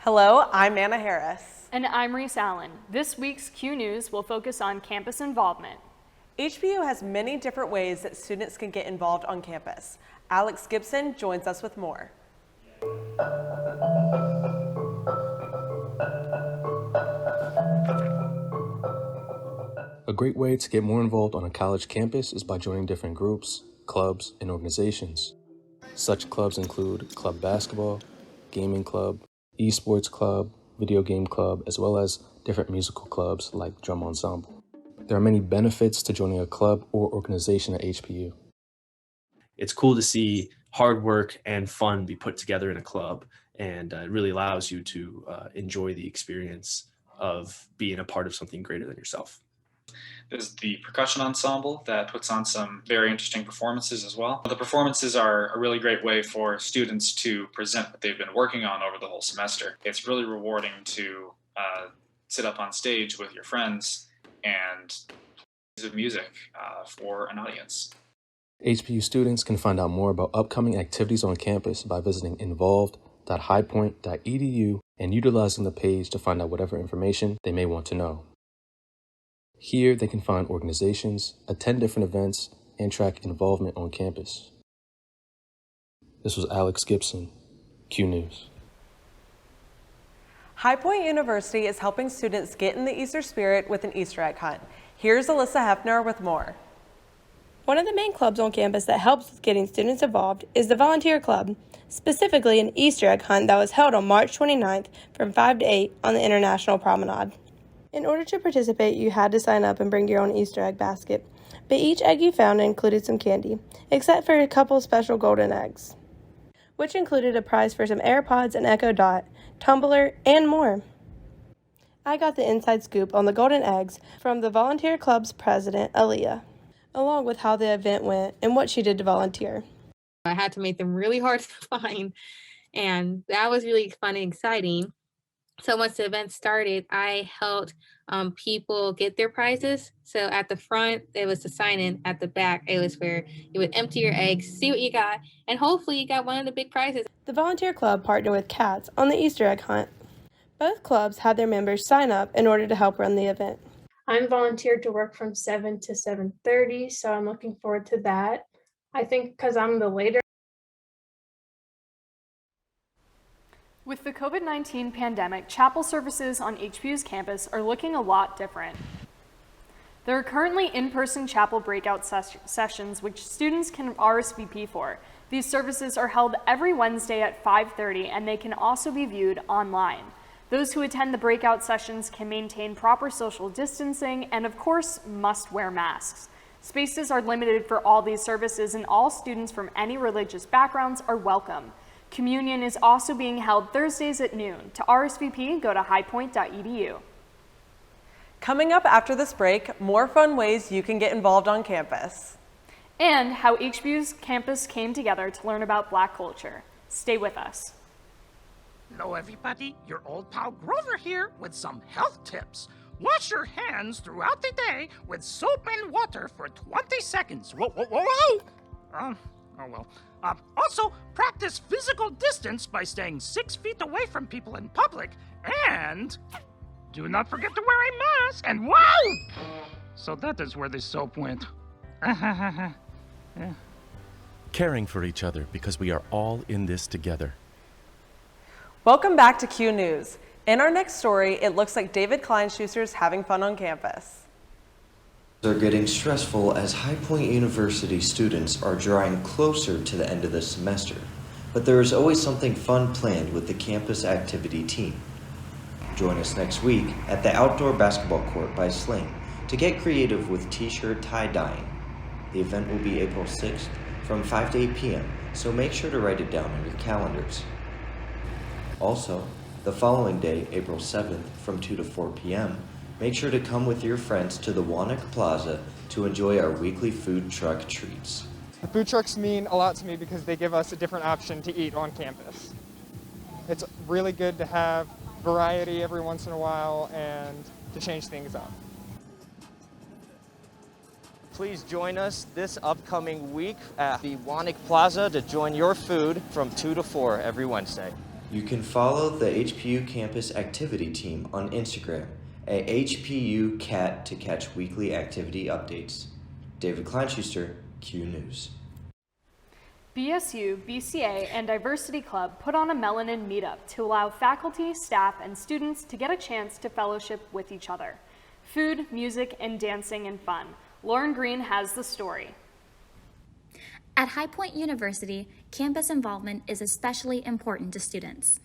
Hello, I'm Anna Harris. And I'm Reese Allen. This week's Q News will focus on campus involvement. HBU has many different ways that students can get involved on campus. Alex Gibson joins us with more. A great way to get more involved on a college campus is by joining different groups, clubs, and organizations. Such clubs include club basketball, gaming club, esports club, video game club, as well as different musical clubs like drum ensemble. There are many benefits to joining a club or organization at HBU. It's cool to see hard work and fun be put together in a club, and it really allows you to enjoy the experience of being a part of something greater than yourself. There's the percussion ensemble that puts on some very interesting performances as well. The performances are a really great way for students to present what they've been working on over the whole semester. It's really rewarding to sit up on stage with your friends and play music for an audience. HBU students can find out more about upcoming activities on campus by visiting involved.highpoint.edu and utilizing the page to find out whatever information they may want to know. Here, they can find organizations, attend different events, and track involvement on campus. This was Alex Gibson, Q News. High Point University is helping students get in the Easter spirit with an Easter egg hunt. Here's Alyssa Hefner with more. One of the main clubs on campus that helps with getting students involved is the Volunteer Club, specifically an Easter egg hunt that was held on March 29th from 5 to 8 on the International Promenade. In order to participate, you had to sign up and bring your own Easter egg basket, but each egg you found included some candy, except for a couple special golden eggs, which included a prize for some AirPods, an Echo Dot, tumbler, and more. I got the inside scoop on the golden eggs from the Volunteer Club's president, Aaliyah, along with how the event went and what she did to volunteer. I had to make them really hard to find, and that was really fun and exciting. So once the event started, I helped people get their prizes. So at the front, it was the sign-in. At the back, it was where you would empty your eggs, see what you got, and hopefully you got one of the big prizes. The Volunteer Club partnered with CATS on the Easter egg hunt. Both clubs had their members sign up in order to help run the event. I'm volunteered to work from 7 to 7:30, so I'm looking forward to that. I think because I'm the later. With the COVID-19 pandemic, chapel services on HBU's campus are looking a lot different. There are currently in-person chapel breakout sessions which students can RSVP for. These services are held every Wednesday at 5:30, and they can also be viewed online. Those who attend the breakout sessions can maintain proper social distancing and, of course, must wear masks. Spaces are limited for all these services, and all students from any religious backgrounds are welcome. Communion is also being held Thursdays at noon. To RSVP, go to highpoint.edu. Coming up after this break, more fun ways you can get involved on campus. And how HBU's campus came together to learn about Black culture. Stay with us. Hello everybody, your old pal Grover here with some health tips. Wash your hands throughout the day with soap and water for 20 seconds. Whoa, whoa, whoa, whoa! Oh well. Also, practice physical distance by staying 6 feet away from people in public, and do not forget to wear a mask, and wow! So that is where the soap went. Yeah. Caring for each other because we are all in this together. Welcome back to Q News. In our next story, it looks like David Kleinschuster's having fun on campus. Are getting stressful as High Point University students are drawing closer to the end of the semester, but there is always something fun planned with the campus activity team. Join us next week at the outdoor basketball court by Sling to get creative with t-shirt tie-dyeing. The event will be April 6th from 5 to 8 p.m., so make sure to write it down on your calendars. Also, the following day, April 7th from 2 to 4 p.m., make sure to come with your friends to the Wannock Plaza to enjoy our weekly food truck treats. The food trucks mean a lot to me because they give us a different option to eat on campus. It's really good to have variety every once in a while and to change things up. Please join us this upcoming week at the Wannock Plaza to join your food from 2 to 4 every Wednesday. You can follow the HPU Campus Activity Team on Instagram at HPUCat to catch weekly activity updates. David Kleinschuster, Q News. BSU, BCA, and Diversity Club put on a Melanin meetup to allow faculty, staff, and students to get a chance to fellowship with each other. Food, music, and dancing and fun. Lauren Green has the story. At High Point University, campus involvement is especially important to students.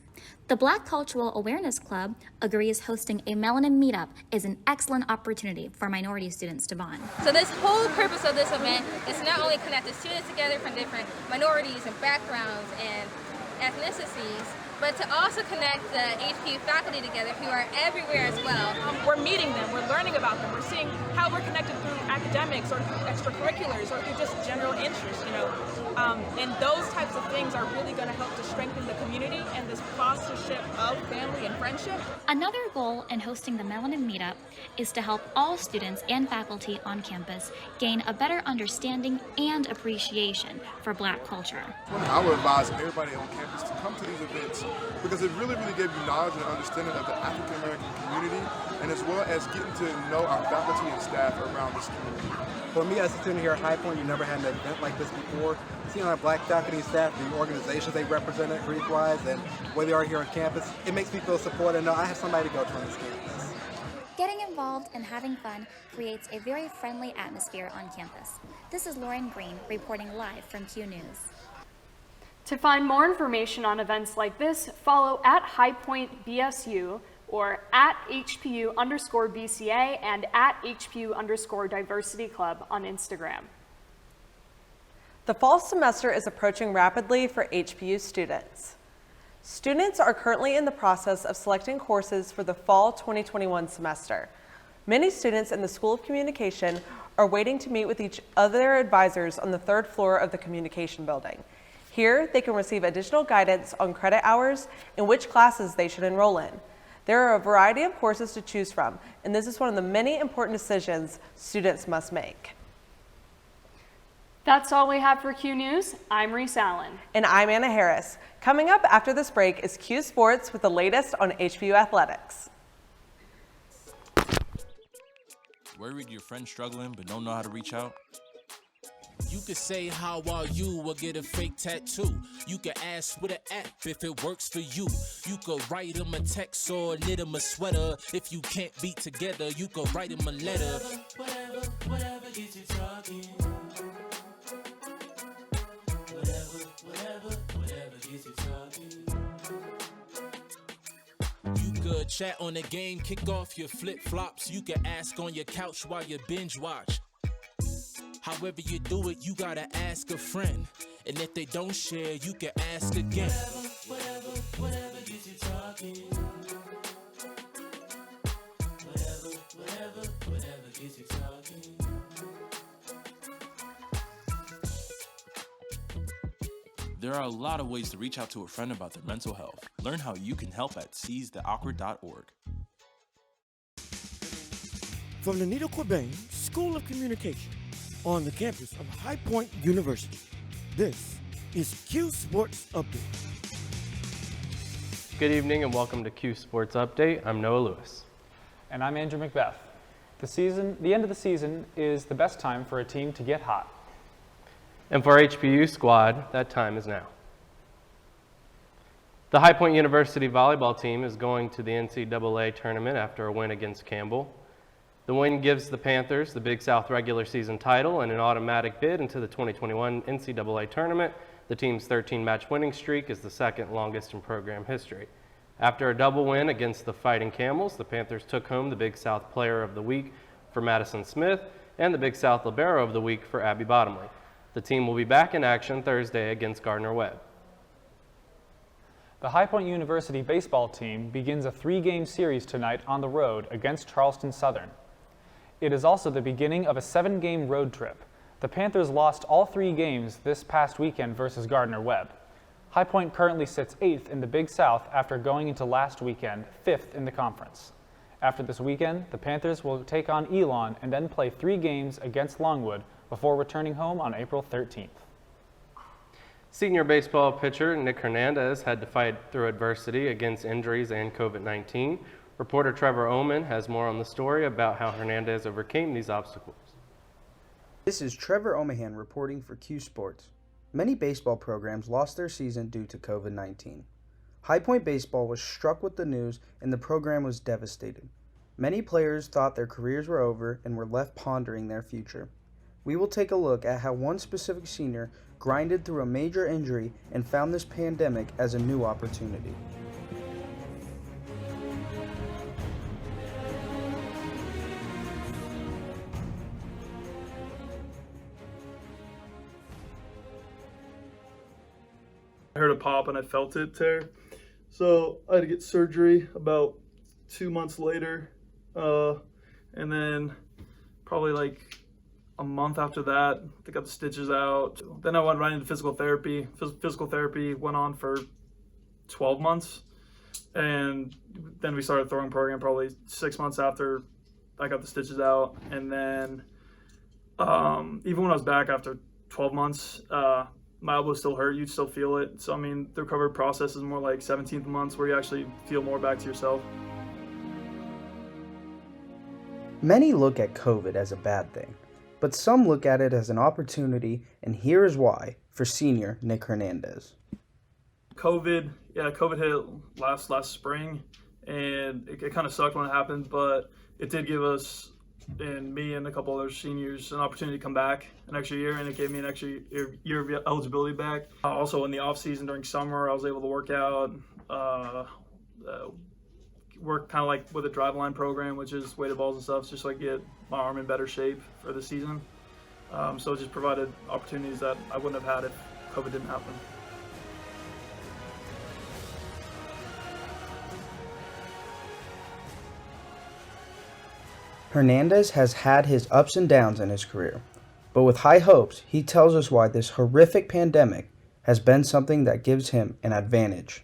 The Black Cultural Awareness Club agrees hosting a Melanin meetup is an excellent opportunity for minority students to bond. So this whole purpose of this event is to not only connect the students together from different minorities and backgrounds and ethnicities, but to also connect the HPU faculty together who are everywhere as well. We're meeting them, we're learning about them, we're seeing how we're connected through academics or through extracurriculars or through just general interests, and those types of things are really going to help to strengthen the community and this fostership of family and friendship. Another goal in hosting the Melanin meetup is to help all students and faculty on campus gain a better understanding and appreciation for Black culture. I would advise everybody on campus to come to these events because it really gave you knowledge and understanding of the African American community, and as well as getting to know our faculty and staff around this community. For me as a student here at High Point, you never had an event like this before. Seeing our Black faculty and staff, the organizations they represent career-wise, and where they are here on campus, it makes me feel supported and know I have somebody to go to on this campus. Getting involved and having fun creates a very friendly atmosphere on campus. This is Lauren Green reporting live from Q News. To find more information on events like this, follow at High Point BSU or at HPU_BCA and at HPU_Diversity Club on Instagram. The fall semester is approaching rapidly for HPU students. Students are currently in the process of selecting courses for the fall 2021 semester. Many students in the School of Communication are waiting to meet with each of their advisors on the 3rd floor of the Communication Building. Here, they can receive additional guidance on credit hours and which classes they should enroll in. There are a variety of courses to choose from, and this is one of the many important decisions students must make. That's all we have for Q News. I'm Reese Allen. And I'm Anna Harris. Coming up after this break is Q Sports with the latest on HPU athletics. Worried your friend's struggling but don't know how to reach out? You could say how are you or get a fake tattoo. You could ask with an app if it works for you. You could write them a text or knit them a sweater. If you can't be together, you could write them a letter. Whatever gets you talking. Whatever gets you talking. You could chat on the game, kick off your flip-flops. You could ask on your couch while you binge watch. However you do it, you gotta ask a friend. And if they don't share, you can ask again. Whatever gets you talking. Whatever gets you talking. There are a lot of ways to reach out to a friend about their mental health. Learn how you can help at seizetheawkward.org. From the Nito Corbin School of Communication on the campus of High Point University, this is Q Sports Update. Good evening and welcome to Q Sports Update. I'm Noah Lewis. And I'm Andrew Macbeth. The end of the season is the best time for a team to get hot. And for our HPU squad, that time is now. The High Point University volleyball team is going to the NCAA tournament after a win against Campbell. The win gives the Panthers the Big South regular season title and an automatic bid into the 2021 NCAA tournament. The team's 13-match winning streak is the second longest in program history. After a double win against the Fighting Camels, the Panthers took home the Big South Player of the Week for Madison Smith and the Big South Libero of the Week for Abby Bottomley. The team will be back in action Thursday against Gardner-Webb. The High Point University baseball team begins a 3-game series tonight on the road against Charleston Southern. It is also the beginning of a 7-game road trip. The Panthers lost all 3 games this past weekend versus Gardner-Webb. High Point currently sits 8th in the Big South after going into last weekend 5th in the conference. After this weekend, the Panthers will take on Elon and then play 3 games against Longwood before returning home on April 13th. Senior baseball pitcher Nick Hernandez had to fight through adversity against injuries and COVID-19. Reporter Trevor Oman has more on the story about how Hernandez overcame these obstacles. This is Trevor Omahan reporting for Q Sports. Many baseball programs lost their season due to COVID-19. High Point Baseball was struck with the news and the program was devastated. Many players thought their careers were over and were left pondering their future. We will take a look at how one specific senior grinded through a major injury and found this pandemic as a new opportunity. I heard a pop and I felt it tear. So I had to get surgery about 2 months later. And then probably like a month after that, they got the stitches out. Then I went right into physical therapy. Physical therapy went on for 12 months. And then we started a throwing program probably 6 months after I got the stitches out. And then even when I was back after 12 months, my elbow still hurt. You'd still feel it. So, I mean, the recovery process is more like 17th months where you actually feel more back to yourself. Many look at COVID as a bad thing, but some look at it as an opportunity, and here is why for senior Nick Hernandez. COVID hit last spring, and it kind of sucked when it happened, but it did give us, and me and a couple other seniors, an opportunity to come back an extra year, and it gave me an extra year of eligibility back. Also in the off season during summer, I was able to work out, work kind of like with a driveline program, which is weighted balls and stuff, just like get my arm in better shape for the season. So it just provided opportunities that I wouldn't have had if COVID didn't happen. Hernandez has had his ups and downs in his career, but with high hopes, he tells us why this horrific pandemic has been something that gives him an advantage.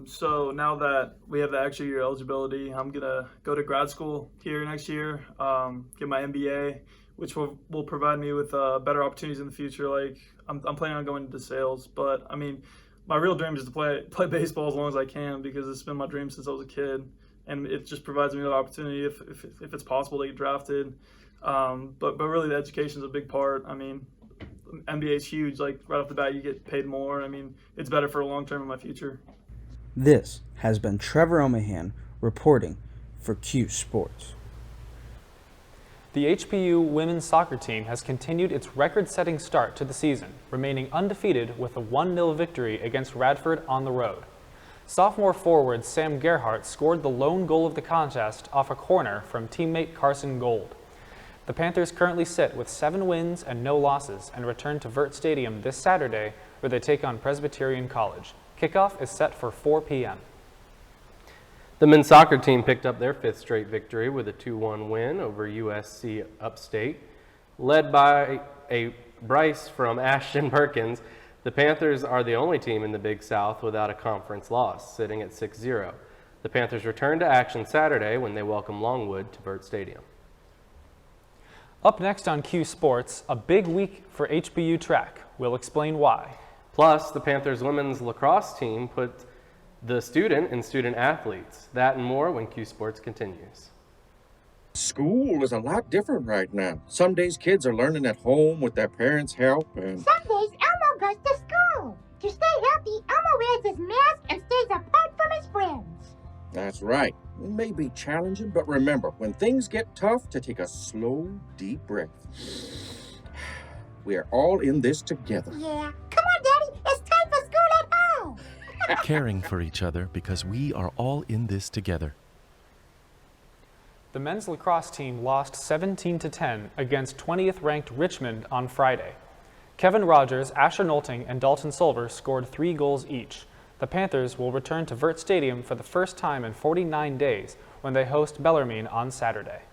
So now that we have the extra year eligibility, I'm gonna go to grad school here next year, get my MBA, which will provide me with better opportunities in the future. Like I'm planning on going into sales, but I mean, my real dream is to play baseball as long as I can because it's been my dream since I was a kid. And it just provides me the opportunity if it's possible to get drafted. But really the education is a big part. I mean, NBA is huge. Like right off the bat, you get paid more. I mean, it's better for the long term in my future. This has been Trevor Omahan reporting for Q Sports. The HPU women's soccer team has continued its record-setting start to the season, remaining undefeated with a 1-0 victory against Radford on the road. Sophomore forward Sam Gerhardt scored the lone goal of the contest off a corner from teammate Carson Gold. The Panthers currently sit with 7 wins and no losses and return to Vert Stadium this Saturday where they take on Presbyterian College. Kickoff is set for 4 p.m. The men's soccer team picked up their 5th straight victory with a 2-1 win over USC Upstate. Led by a Bryce from Ashton Perkins, the Panthers are the only team in the Big South without a conference loss, sitting at 6-0. The Panthers return to action Saturday when they welcome Longwood to Burt Stadium. Up next on Q Sports, a big week for HBU track. We'll explain why. Plus, the Panthers women's lacrosse team put the student and student athletes. That and more when Q Sports continues. School is a lot different right now. Some days kids are learning at home with their parents' help, and some days Elmo goes to school. To stay healthy, Elmo wears his mask and stays apart from his friends. That's right. It may be challenging, but remember, when things get tough, to take a slow, deep breath. We are all in this together. Yeah. Come on, Daddy. It's time for school at home. Caring for each other because we are all in this together. The men's lacrosse team lost 17-10 against 20th ranked Richmond on Friday. Kevin Rogers, Asher Nolting, and Dalton Silver scored 3 goals each. The Panthers will return to Vert Stadium for the first time in 49 days when they host Bellarmine on Saturday.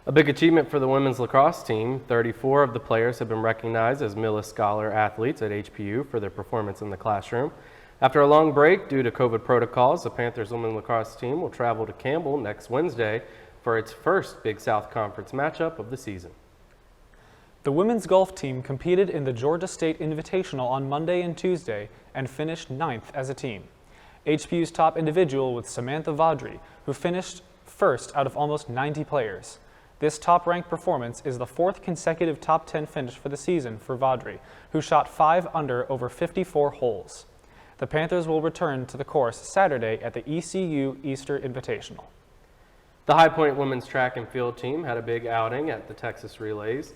A big achievement for the women's lacrosse team. 34 of the players have been recognized as Millis Scholar athletes at HPU for their performance in the classroom. After a long break due to COVID protocols, the Panthers women's lacrosse team will travel to Campbell next Wednesday for its first Big South Conference matchup of the season. The women's golf team competed in the Georgia State Invitational on Monday and Tuesday and finished 9th as a team. HPU's top individual was Samantha Vaudry, who finished first out of almost 90 players. This top-ranked performance is the 4th consecutive top 10 finish for the season for Vaudry, who shot 5 under over 54 holes. The Panthers will return to the course Saturday at the ECU Easter Invitational. The High Point women's track and field team had a big outing at the Texas Relays.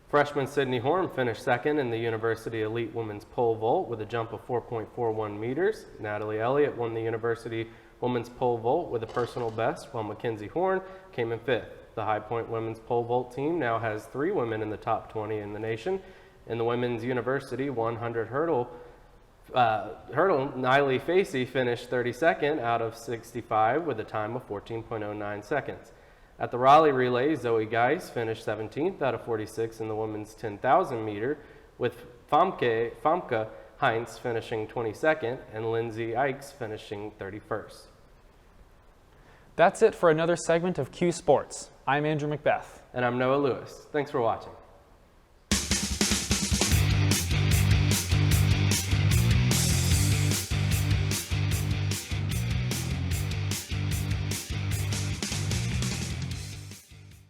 Freshman Sydney Horn finished second in the University Elite Women's Pole Vault with a jump of 4.41 meters. Natalie Elliott won the University Women's Pole Vault with a personal best, while Mackenzie Horn came in 5th. The High Point women's pole vault team now has 3 women in the top 20 in the nation. In the women's university 100 hurdle, Niley Facey finished 32nd out of 65 with a time of 14.09 seconds. At the Raleigh Relay, Zoe Geis finished 17th out of 46 in the women's 10,000 meter, with Famke Heinz finishing 22nd and Lindsay Ikes finishing 31st. That's it for another segment of Q Sports. I'm Andrew Macbeth. And I'm Noah Lewis. Thanks for watching.